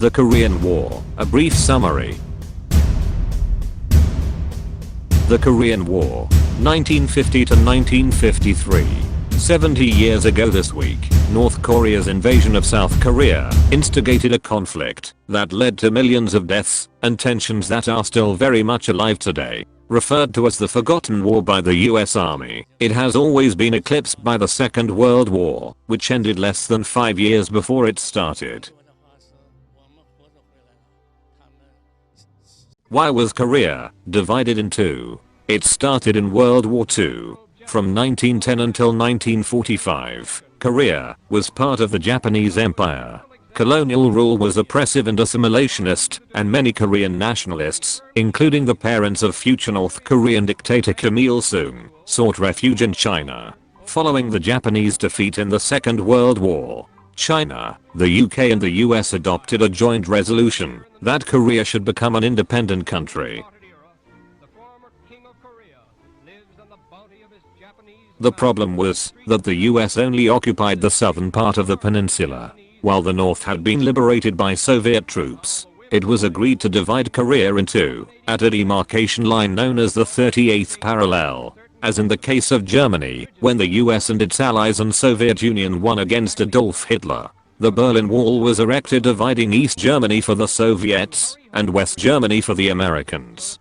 The Korean War, a brief summary. The Korean War, 1950 to 1953. 70 years ago this week, North Korea's invasion of South Korea instigated a conflict that led to millions of deaths and tensions that are still very much alive today. Referred to as the Forgotten War by the US Army, it has always been eclipsed by the Second World War, which ended less than 5 years before it started. Why was Korea divided in two? It started in World War II. From 1910 until 1945, Korea was part of the Japanese Empire. Colonial rule was oppressive and assimilationist, and many Korean nationalists, including the parents of future North Korean dictator Kim Il-sung, sought refuge in China. Following the Japanese defeat in the Second World War, China, the UK and the US adopted a joint resolution that Korea should become an independent country. The problem was that the US only occupied the southern part of the peninsula, while the north had been liberated by Soviet troops. It was agreed to divide Korea in two, at a demarcation line known as the 38th parallel. As in the case of Germany, when the US and its allies and Soviet Union won against Adolf Hitler, the Berlin Wall was erected dividing East Germany for the Soviets and West Germany for the Americans.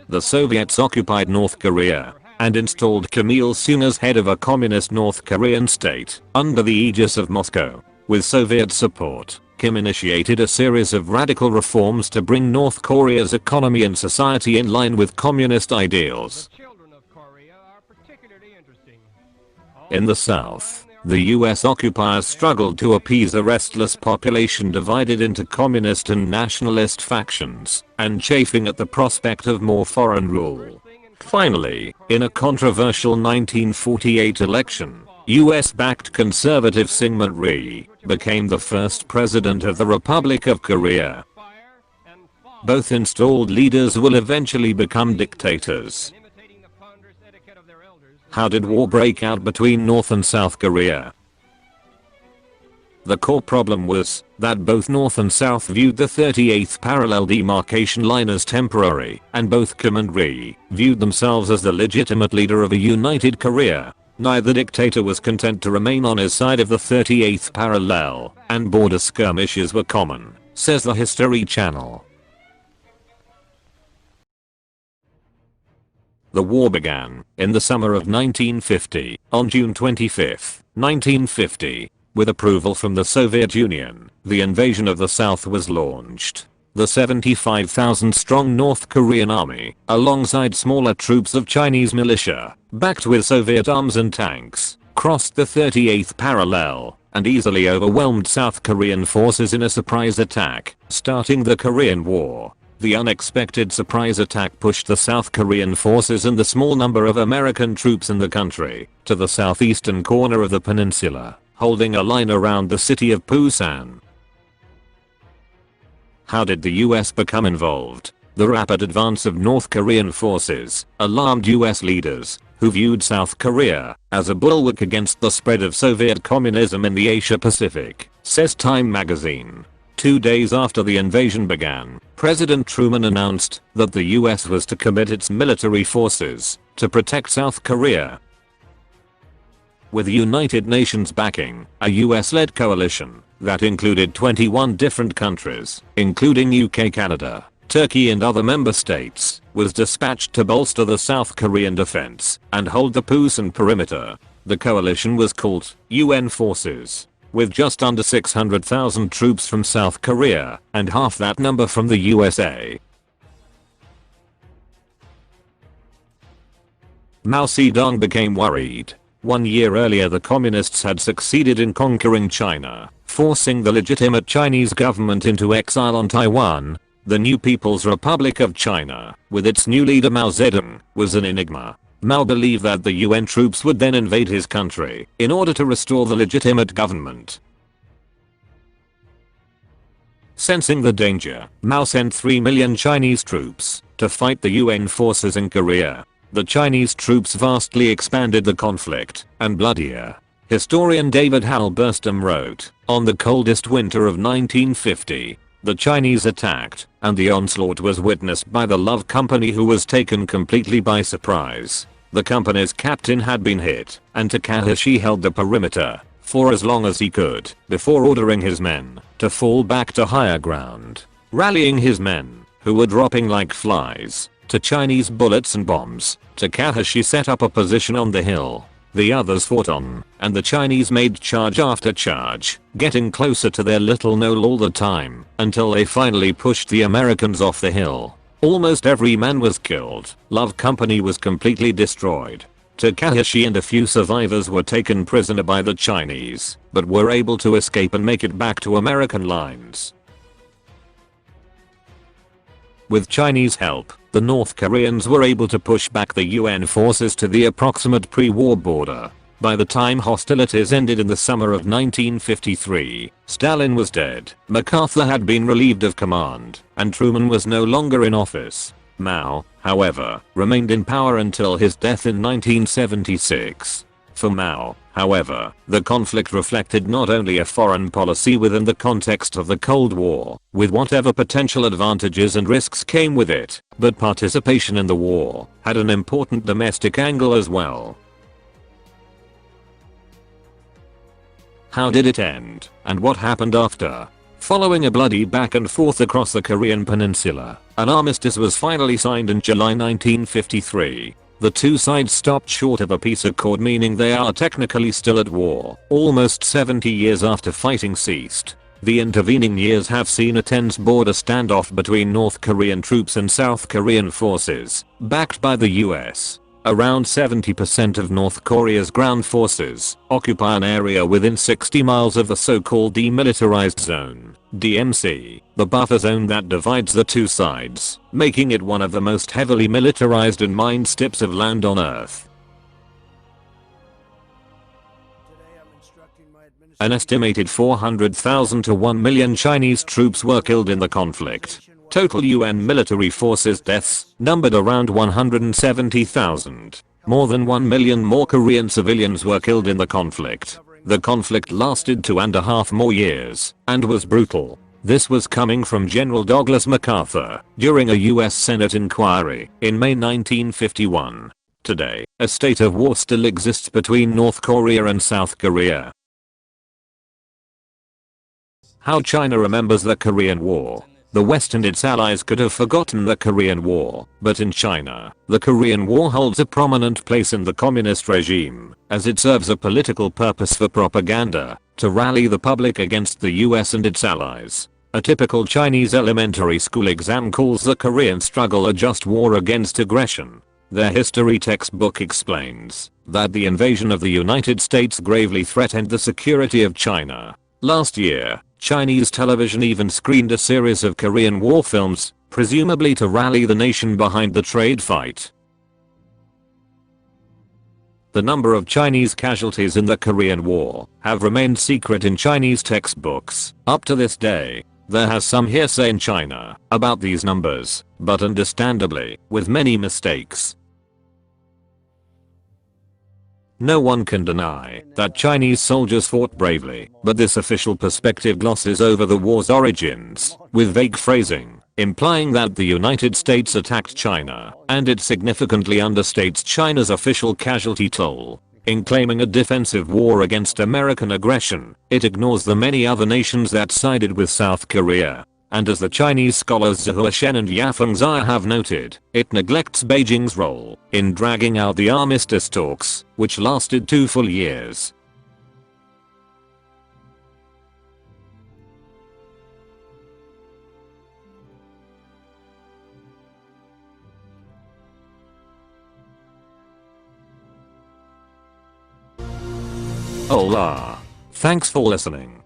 The Soviets occupied North Korea and installed Kim Il-sung as head of a communist North Korean state under the aegis of Moscow. With Soviet support, Kim initiated a series of radical reforms to bring North Korea's economy and society in line with communist ideals. In the south, the US occupiers struggled to appease a restless population divided into communist and nationalist factions and chafing at the prospect of more foreign rule. Finally, in a controversial 1948 election, US-backed conservative Syngman Rhee became the first president of the Republic of Korea. Both installed leaders will eventually become dictators. How did war break out between North and South Korea? The core problem was that both North and South viewed the 38th parallel demarcation line as temporary, and both Kim and Rhee viewed themselves as the legitimate leader of a united Korea. Neither dictator was content to remain on his side of the 38th parallel, and border skirmishes were common, says the History Channel. The war began in the summer of 1950, on June 25, 1950. With approval from the Soviet Union, the invasion of the South was launched. The 75,000-strong North Korean army, alongside smaller troops of Chinese militia, backed with Soviet arms and tanks, crossed the 38th parallel and easily overwhelmed South Korean forces in a surprise attack, starting the Korean War. The unexpected surprise attack pushed the South Korean forces and the small number of American troops in the country to the southeastern corner of the peninsula, holding a line around the city of Busan. How did the US become involved? The rapid advance of North Korean forces alarmed US leaders, who viewed South Korea as a bulwark against the spread of Soviet communism in the Asia Pacific, says Time magazine. 2 days after the invasion began, President Truman announced that the US was to commit its military forces to protect South Korea. With the United Nations backing, a US-led coalition that included 21 different countries, including UK, Canada, Turkey and other member states, was dispatched to bolster the South Korean defense and hold the Busan perimeter. The coalition was called UN Forces, with just under 600,000 troops from South Korea and half that number from the USA. Mao Zedong became worried. 1 year earlier the communists had succeeded in conquering China, forcing the legitimate Chinese government into exile on Taiwan. The new People's Republic of China, with its new leader Mao Zedong, was an enigma. Mao believed that the UN troops would then invade his country in order to restore the legitimate government. Sensing the danger, Mao sent 3 million Chinese troops to fight the UN forces in Korea. The Chinese troops vastly expanded the conflict, and bloodier Historian David Halberstam wrote, on the coldest winter of 1950, the Chinese attacked, and the onslaught was witnessed by the Love Company, who was taken completely by surprise. The company's captain had been hit, and Takahashi held the perimeter for as long as he could before ordering his men to fall back to higher ground. Rallying his men, who were dropping like flies to Chinese bullets and bombs, Takahashi set up a position on the hill. The others fought on, and the Chinese made charge after charge, getting closer to their little knoll all the time, until they finally pushed the Americans off the hill. Almost every man was killed. Love Company was completely destroyed. Takahashi and a few survivors were taken prisoner by the Chinese, but were able to escape and make it back to American lines. With Chinese help, the North Koreans were able to push back the UN forces to the approximate pre-war border. By the time hostilities ended in the summer of 1953, Stalin was dead, MacArthur had been relieved of command, and Truman was no longer in office. Mao, however, remained in power until his death in 1976. For Mao, however, the conflict reflected not only a foreign policy within the context of the Cold War, with whatever potential advantages and risks came with it, but participation in the war had an important domestic angle as well. How did it end, and what happened after? Following a bloody back and forth across the Korean peninsula, an armistice was finally signed in July 1953. The two sides stopped short of a peace accord, meaning they are technically still at war, almost 70 years after fighting ceased. The intervening years have seen a tense border standoff between North Korean troops and South Korean forces, backed by the US. Around 70% of North Korea's ground forces occupy an area within 60 miles of the so-called Demilitarized Zone, DMZ, the buffer zone that divides the two sides, making it one of the most heavily militarized and mined strips of land on Earth. An estimated 400,000 to 1 million Chinese troops were killed in the conflict. Total UN military forces deaths numbered around 170,000. More than 1 million more Korean civilians were killed in the conflict. The conflict lasted 2.5 more years and was brutal. This was coming from General Douglas MacArthur during a US Senate inquiry in May 1951. Today, a state of war still exists between North Korea and South Korea. How China remembers the Korean War. The West and its allies could have forgotten the Korean War, but in China, the Korean War holds a prominent place in the communist regime, as it serves a political purpose for propaganda, to rally the public against the US and its allies. A typical Chinese elementary school exam calls the Korean struggle a just war against aggression. Their history textbook explains that the invasion of the United States gravely threatened the security of China. Last year, Chinese television even screened a series of Korean War films, presumably to rally the nation behind the trade fight. The number of Chinese casualties in the Korean War have remained secret in Chinese textbooks up to this day. There has some hearsay in China about these numbers, but understandably, with many mistakes. No one can deny that Chinese soldiers fought bravely, but this official perspective glosses over the war's origins, with vague phrasing, implying that the United States attacked China, and it significantly understates China's official casualty toll. In claiming a defensive war against American aggression, it ignores the many other nations that sided with South Korea. And as the Chinese scholars Zhihua Shen and Yafeng Zia have noted, it neglects Beijing's role in dragging out the armistice talks, which lasted 2 full years. Hola. Thanks for listening.